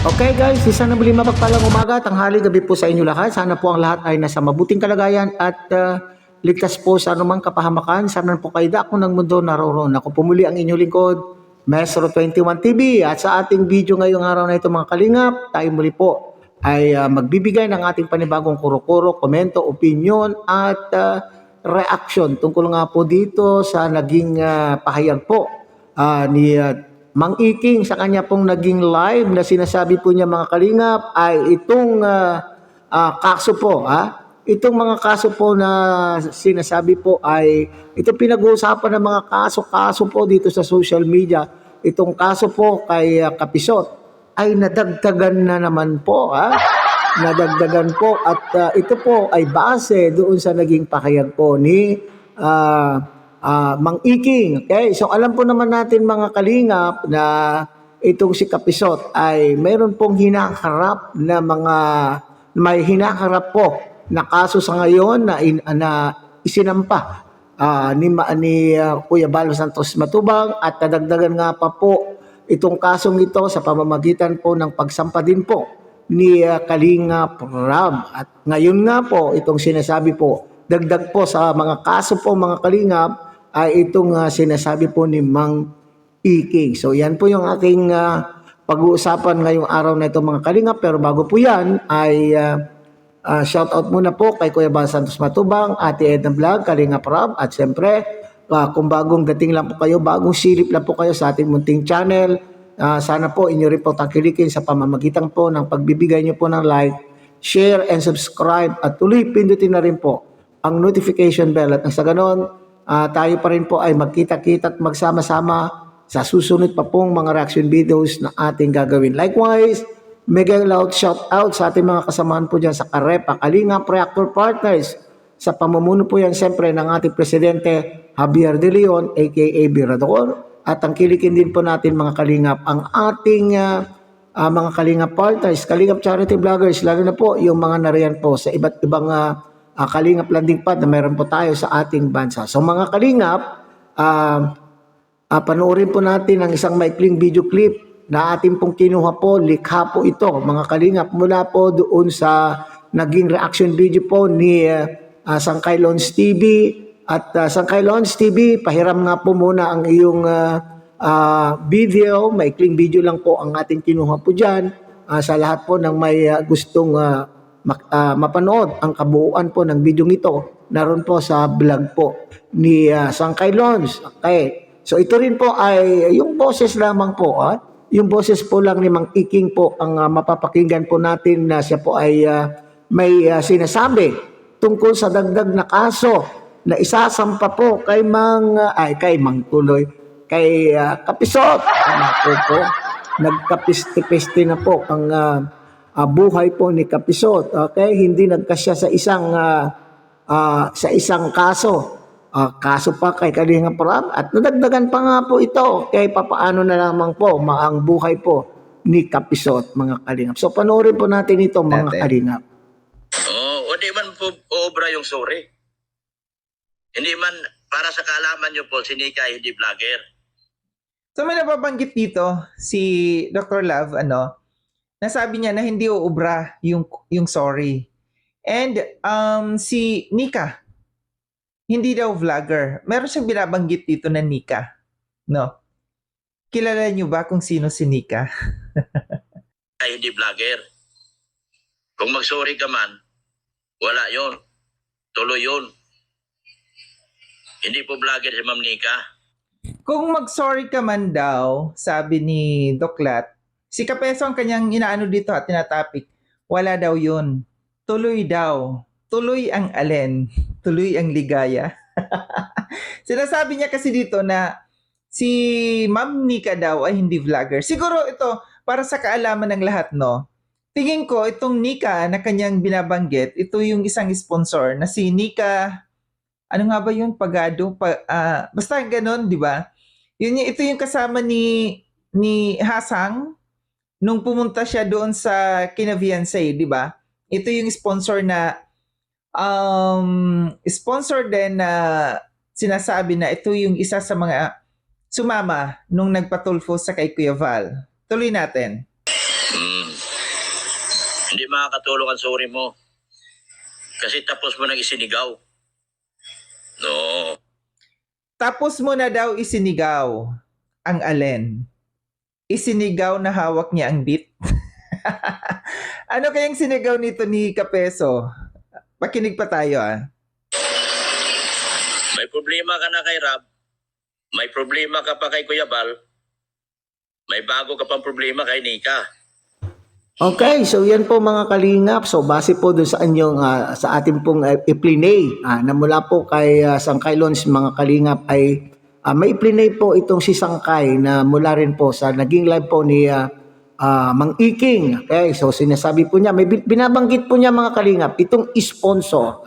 Okay guys, isa na muli mapagpalang umaga, tanghali, gabi po sa inyo lahat. Sana po ang lahat ay nasa mabuting kalagayan at ligtas po sa anumang kapahamakan. Sana po kayo dako ng mundo naroon. Ako pumuli ang inyong lingkod, Maestro 21 TV. At sa ating video ngayong araw na ito mga kalingap, tayo muli po ay magbibigay ng ating panibagong kuro-kuro, komento, opinion at reaction tungkol nga po dito sa naging pahayag po ni Mang Iking sa kanya pong naging live na sinasabi po niya mga kalingap ay itong kaso po. Itong mga kaso po na sinasabi po ay ito pinag-uusapan ng mga kaso po dito sa social media. Itong kaso po kay Kapisot ay nadagdagan na naman po. Nadagdagan po at ito po ay base doon sa naging pakayag po ni Mang Iking. Okay? So alam po naman natin mga kalingap na itong si Kapisot ay mayroon pong hinaharap na may hinaharap po na kaso sa ngayon na isinampa ni Kuya Bal Santos Matubang at nadagdagan nga pa po itong kasong ito sa pamamagitan po ng pagsampa din po ni Kalingap Rab. At ngayon nga po itong sinasabi po, dagdag po sa mga kaso po mga kalingap ay itong sinasabi po ni Mang Iking. So yan po yung ating pag-uusapan ngayong araw na ito mga kalingap. Pero bago po yan ay shout out muna po kay Kuya Bal Santos Matubang, Ate Edna Vlog, Kalingap Rab. At siyempre kung bagong dating lang po kayo, bagong silip lang po kayo sa ating munting channel, sana po inyo rin po takilikin sa pamamagitan po ng pagbibigay nyo po ng like, share, and subscribe. At tuloy pindutin na rin po ang notification bell. At sa ganon, tayo pa rin po ay magkita-kita at magsama-sama sa susunod pa pong mga reaction videos na ating gagawin. Likewise, mega loud shout out sa ating mga kasamahan po dyan sa Karepa, Kalingap Reactor Partners. Sa pamumuno po yan siyempre ng ating Presidente Javier De Leon aka Birador. At ang kilikin din po natin mga kalingap ang ating mga kalingap partners, kalingap charity vloggers, lalo na po yung mga nariyan po sa iba't ibang kalingap landing pad na meron po tayo sa ating bansa. So mga kalingap, panoorin po natin ang isang maikling video clip na ating pong kinuha po, likha po ito mga kalingap mula po doon sa naging reaction video po ni Sangkay Lons TV. At Sangkay Lons TV, pahiram nga po muna ang iyong video, maikling video lang po ang ating kinuha po dyan sa lahat po ng may gustong mapanood ang kabuuan po ng video ito, naroon po sa vlog po ni Sangkay Lons. Okay. So ito rin po ay yung boses lamang po. Yung boses po lang ni Mang Iking po ang mapapakinggan po natin na siya po ay may sinasabi tungkol sa dagdag na kaso na isasampa po kay Kapisot. Po, nagkapiste-piste na po ang buhay po ni Kapisot. Okay, hindi nagkasya sa isang kaso. Kaso pa kay Kalingap Rab at nadagdagan pa nga po ito kay papaano na lamang po ang buhay po ni Kapisot mga kalingap. So panoorin po natin ito mga kalingap. Hindi man po obra yung sorry. Hindi man para sa kaalaman nyo po, si Nika hindi vlogger. So may nababanggit dito si Dr. Love, nasabi niya na hindi uubra yung sorry. And si Nika, hindi daw vlogger. Meron siyang binabanggit dito na Nika. No? Kilala niyo ba kung sino si Nika? Ay hindi vlogger. Kung mag-sorry ka man, wala yon. Tuloy yon. Hindi po vlogger si Ma'am Nika. Kung mag-sorry ka man daw, sabi ni Doklat, si Kapeso ang kanyang inaano dito at tinatapik, wala daw yun. Tuloy daw. Tuloy ang alin. Tuloy ang ligaya. Sinasabi niya kasi dito na si Ma'am Nika daw ay hindi vlogger. Siguro ito, para sa kaalaman ng lahat, no? Tingin ko, itong Nika na kanyang binabanggit, ito yung isang sponsor na si Nika, ano nga ba yun? Pagado? Basta ganun, di ba? Ito yung kasama ni Hasang nung pumunta siya doon sa Kinaviansay, di ba? Ito yung sponsor na sponsor din na sinasabi na ito yung isa sa mga sumama nung nagpatulfo sa kay Kuya Val. Tuloy natin. hindi makakatulong ang sorry mo. Kasi tapos mo nang isinigaw. No. Tapos mo na daw isinigaw ang alin. Isinigaw na hawak niya ang beat. Ano kayang sinigaw nito ni Kapeso? Pakinig pa tayo May problema ka na kay Rab. May problema ka pa kay Kuya Bal. May bago ka pang problema kay Nika. Okay, so yan po mga kalingap. So base po doon sa inyong sa ating pong i-plinay na mula po kay Sangkay Lons mga kalingap ay may i-plinay po itong si Sangkay na mula rin po sa naging live po ni Mang Iking. Okay, so sinasabi po niya, may binabanggit po niya mga kalingap, itong sponsor.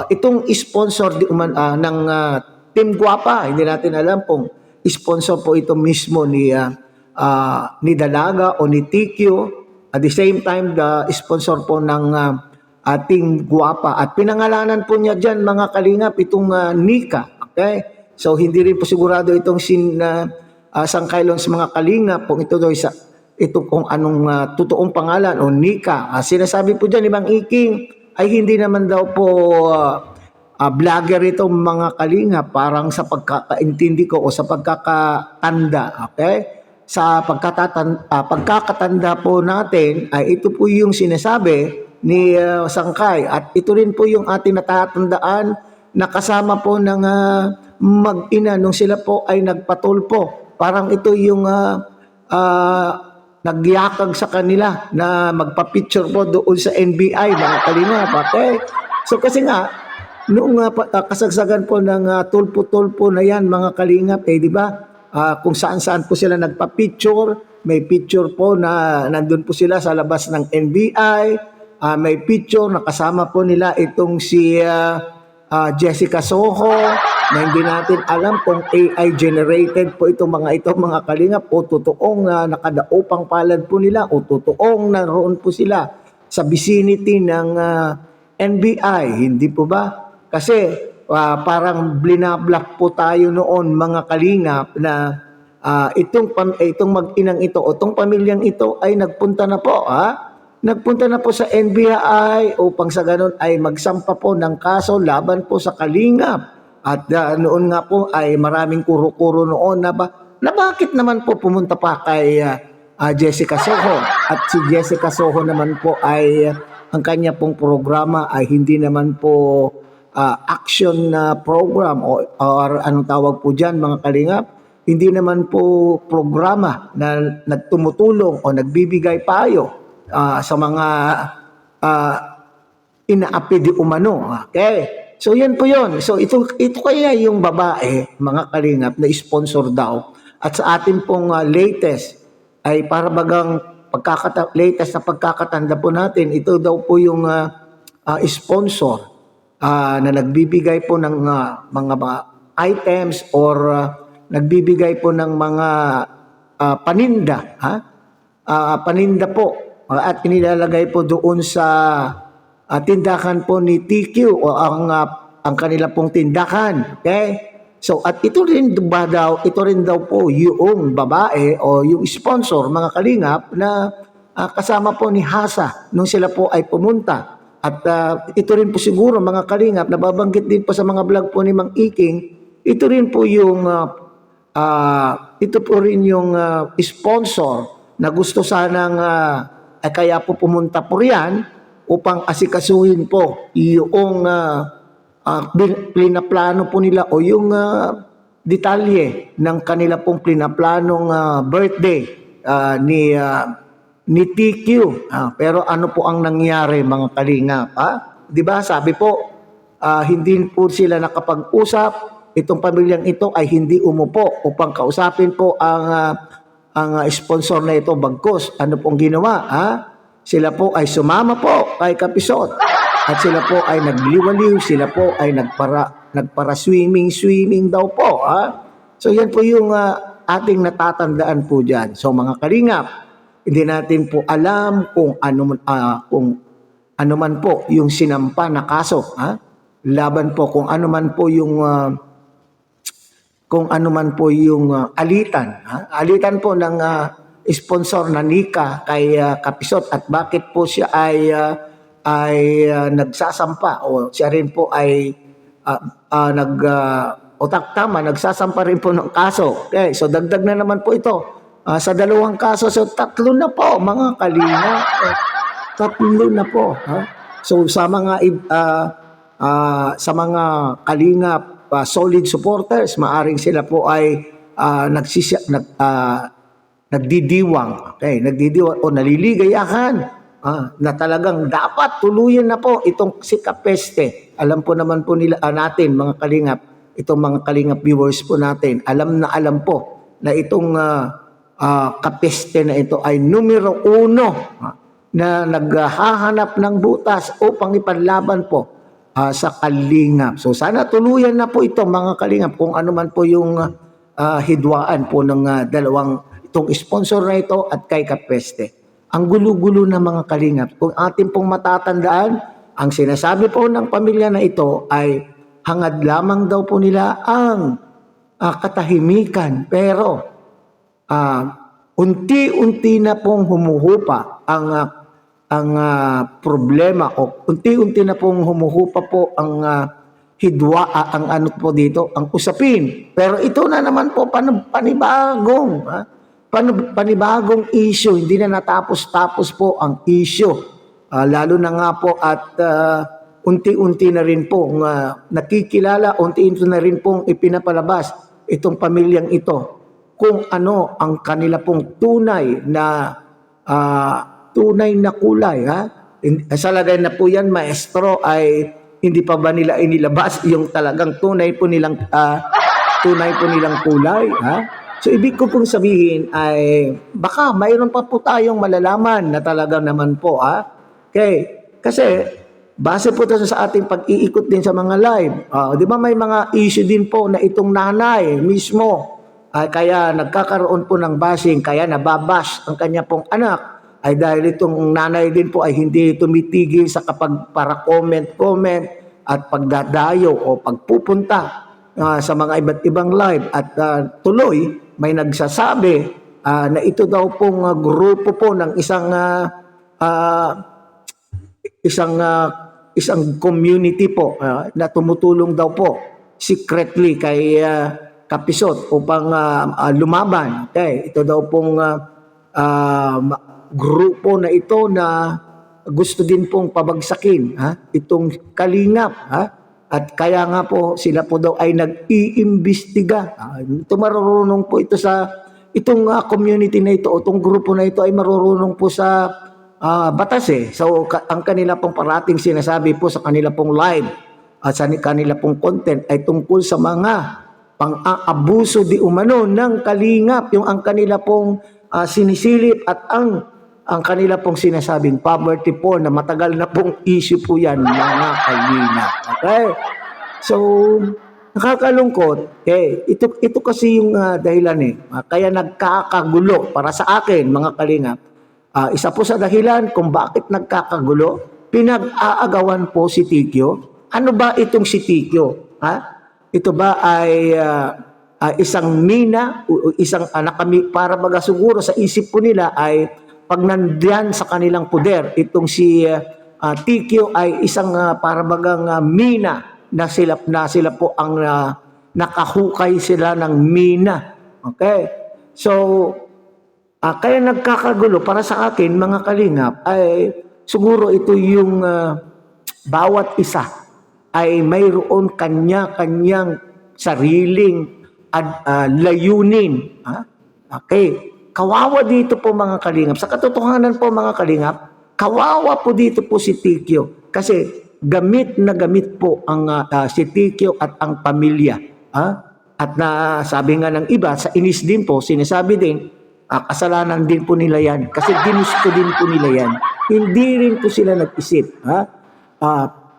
Itong sponsor ng Team Guapa, hindi natin alam kung sponsor po ito mismo ni Dalaga o ni TQ. At the same time, the sponsor po ng ating Guapa. At pinangalanan po niya dyan, mga kalingap, itong Nika. Okay? So, hindi rin po sigurado itong Sangkay Lons mga kalingap kung ito kung anong totoong pangalan o Nika. Sinasabi po dyan ni Mang Iking ay hindi naman daw po vlogger itong mga kalingap, parang sa pagkakaintindi ko o sa pagkakatanda. Okay? Sa pagkakatanda po natin ay ito po yung sinasabi ni Sangkay at ito rin po yung ating natatandaan na kasama po ng mag-ina nung sila po ay nagpatulpo. Parang ito yung nagyakag sa kanila na magpa-picture po doon sa NBI mga kalingap. Okay? So kasi nga noong kasagsagan po ng tulpo-tulpo na yan mga kalingap di ba? Kung saan-saan po sila nagpa-picture, may picture po na nandun po sila sa labas ng NBI, may picture na kasama po nila itong si Jessica Soho, na hindi natin alam kung AI generated po itong mga kalingap o totoong nakadaupang palad po nila o totoong naroon po sila sa vicinity ng NBI, hindi po ba? Kasi parang blinablock po tayo noon mga kalingap na itong mag-inang ito o itong pamilyang ito ay nagpunta na po nagpunta na po sa NBI upang sa ganun ay magsampa po ng kaso laban po sa kalingap at noon nga po ay maraming kuro-kuro noon na bakit naman po pumunta pa kay Jessica Soho at si Jessica Soho naman po ay ang kanya pong programa ay hindi naman po action program or anong tawag po dyan mga kalingap, hindi naman po programa na nagtumutulong o nagbibigay payo sa mga inaapi di umano. Okay? So yan po yun. So ito kaya yung babae, mga kalingap, na sponsor daw. At sa ating pong latest ay para bagang latest na pagkakatanda po natin, ito daw po yung sponsor na nagbibigay po ng mga items or nagbibigay po ng mga paninda, paninda po at inilalagay po doon sa tindahan po ni TQ o ang kanila pong tindahan. Okay? So at ito rin daw po yung babae o yung sponsor mga kalingap na kasama po ni Hasa nung sila po ay pumunta. At ito rin po siguro mga kalingap, nababanggit din po sa mga vlog po ni Mang Iking, ito rin po yung sponsor na gusto sanang kaya po pumunta po riyan upang asikasuhin po yung plinaplano po nila o yung detalye ng kanila pong plinaplanong birthday ni TQ. Pero ano po ang nangyari mga kalingap? Di ba sabi po, hindi po sila nakapag-usap. Itong pamilyang ito ay hindi umupo upang kausapin po ang sponsor na ito bagkus. Ano pong ginawa? Sila po ay sumama po kay Kapisot. At sila po ay nagliwaliw. Sila po ay nagpara swimming daw po. So yan po yung ating natatandaan po dyan. So mga kalingap, hindi natin po alam kung ano man po yung sinampa na kaso, laban po kung ano man po yung alitan, alitan po ng sponsor na Nika kay Kapisot at bakit po siya ay nagsasampa o siya rin po ay tama, nagsasampa rin po ng kaso. Okay, so dagdag na naman po ito sa dalawang kaso. So tatlo na po mga Kalingap. Tatlo na po. Ha? So sa mga Kalingap solid supporters, maaring sila po ay nagdidiwang, okay, nagdidiwang o naliligayahan na talagang dapat tuluyan na po itong si Kapeste. Alam po naman po nila natin mga Kalingap, itong mga Kalingap viewers po natin, alam po na itong Kapeste na ito ay numero 1 na naghahanap ng butas upang ipanlaban po sa Kalingap. So sana tuluyan na po ito mga Kalingap kung ano man po yung hidwaan po ng itong sponsor na ito at kay Kapeste. Ang gulo-gulo na mga Kalingap. Kung atin pong matatandaan, ang sinasabi po ng pamilya na ito ay hangad lamang daw po nila ang katahimikan. Pero unti-unti na pong humuhupa ang problema o unti-unti na pong humuhupa po ang ang ano po dito, ang usapin. Pero ito na naman po panibagong issue, hindi na natapos-tapos po ang issue. Lalo na nga po at unti-unti na rin pong nakikilala, unti-unti na rin pong ipinapalabas itong pamilyang ito kung ano ang kanila pong tunay na kulay. Sa lagay na po yan, maestro, ay hindi pa ba nila inilabas yung talagang tunay po nilang kulay. So ibig ko pong sabihin ay baka mayroon pa po tayong malalaman na talaga naman po. Okay. Kasi base po ito sa ating pag-iikot din sa mga live. Di ba may mga issue din po na itong nanay mismo kaya nagkakaroon po ng bashing, kaya nababash ang kanya pong anak ay dahil itong nanay din po ay hindi tumitigil sa kapag para comment at pagdadayo o pagpupunta sa mga iba't ibang live at tuloy may nagsasabi na ito daw pong grupo po ng isang community po na tumutulong daw po secretly kay Kapisot upang lumaban. Okay, ito daw pong grupo na ito na gusto din pong pabagsakin itong Kalingap. At kaya nga po sila po daw ay nag-iimbestiga. Ito marurunong po ito sa itong community na ito o itong grupo na ito ay marurunong po sa batas eh. So ang kanila pong parating sinasabi po sa kanila pong live at sa kanila pong content ay tungkol sa mga pang-aabuso di umano ng Kalingap, yung ang kanila pong sinisilip at ang kanila pong sinasabing poverty po na matagal na pong issue po yan mga Kalingap. Okay? So, nakakalungkot. Okay? Ito kasi yung dahilan kaya nagkakagulo para sa akin mga Kalingap. Isa po sa dahilan kung bakit nagkakagulo, pinag-aagawan po si Tikyo. Ano ba itong si Tikyo? Ito ba ay isang mina, isang para baga siguro sa isip po nila ay pag nandiyan sa kanilang poder, itong si Tikyo ay isang para bagang mina na sila po ang nakahukay sila ng mina. Okay? So, kaya nagkakagulo para sa akin mga Kalingap ay siguro ito yung bawat isa ay mayroon kanya-kanyang sariling layunin. Okay. Kawawa dito po mga Kalingap. Sa katotohanan po mga Kalingap, kawawa po dito po si Tikyo. Kasi gamit na gamit po ang si Tikyo at ang pamilya. At sabi nga ng iba, sa inis din po, sinasabi din, kasalanan din po nila yan. Kasi ginusto din po nila yan. Hindi rin po sila nag-isip.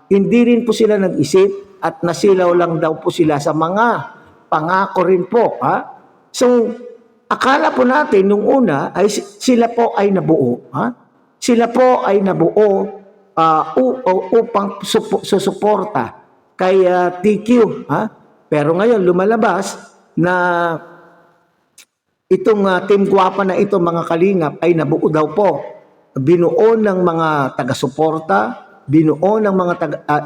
Hindi rin po sila nag-isip at nasilaw lang daw po sila sa mga pangako rin po. So, akala po natin nung una ay sila po ay nabuo. Sila po ay nabuo upang susuporta kay TQ. Pero ngayon lumalabas na Itong Team Guwapa na ito mga kalingap ay nabuo daw po. Binuo ng mga taga-suporta, binuo ng mga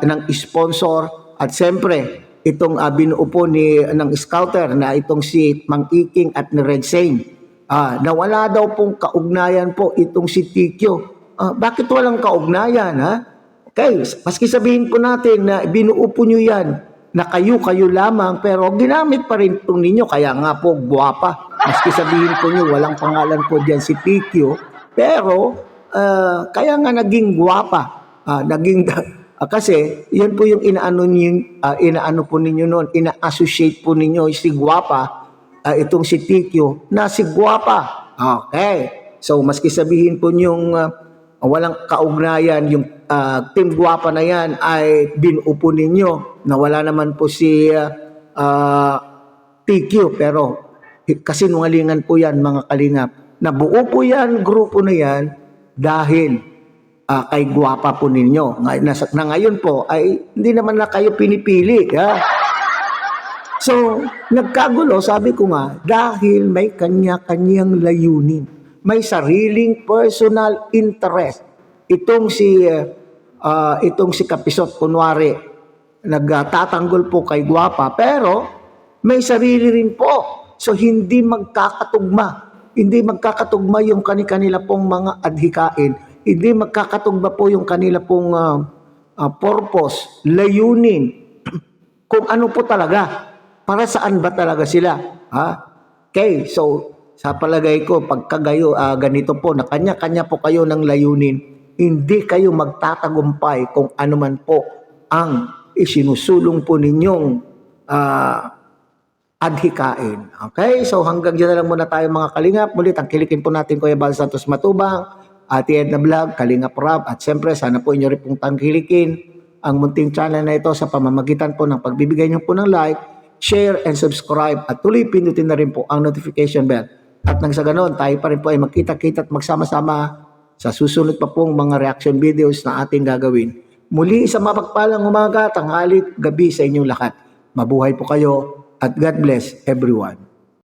ng sponsor, at siyempre itong binuo po ng scouter na itong si Mang Iking at ni Red Sane. Na wala daw pong kaugnayan po itong si Tikyo. Bakit walang kaugnayan, ha? Okay, maski sabihin po natin na binuo po nyo yan, na kayo lamang, pero ginamit pa rin itong ninyo, kaya nga po guwapa. Maski sabihin po nyo, walang pangalan po dyan si Tikyo, pero kaya nga naging guwapa. Kasi yan po yung inaano po ninyo noon, ina-associate po ninyo si guwapa, itong si Tikyo, na si guwapa. Okay, so maski sabihin po nyong walang kaugnayan, yung Team Guwapa na yan ay binuo po ninyo, na wala naman po si TQ, pero kasinungalingan po yan mga kalingap. Nabuo po yan, grupo na yan, dahil kay Guwapa po ninyo. Na ngayon po ay hindi naman na kayo pinipili. So, nagkagulo, sabi ko nga, dahil may kanya-kanyang layunin. May sariling personal interest. Itong si Kapisot, kunwari, nagtatanggol po kay Guwapa, pero may sarili rin po. So, hindi magkakatugma. Hindi magkakatugma yung kanila pong mga adhikain. Hindi magkakatugma po yung kanila pong purpose, layunin. Kung ano po talaga. Para saan ba talaga sila? Okay, so sa palagay ko, pagka ganito po, na kanya-kanya po kayo ng layunin, hindi kayo magtatagumpay kung ano man po ang isinusulong po ninyong adhikain. Okay, so hanggang dyan na lang muna tayo mga kalingap. Muli, tangkilikin po natin Kuya Bal Santos Matubang, Ate Edna Vlog, Kalingap Rob, at siyempre sana po inyo rin pong tangkilikin ang munting channel na ito sa pamamagitan po ng pagbibigay nyo po ng like, share, and subscribe, at tuloy pindutin na rin po ang notification bell. At nang sa ganon, tayo pa rin po ay magkita-kita at magsama-sama sa susunod pa pong mga reaction videos na ating gagawin. Muli, isang mapagpalang umaga, tanghali, gabi sa inyong lahat. Mabuhay po kayo at God bless everyone.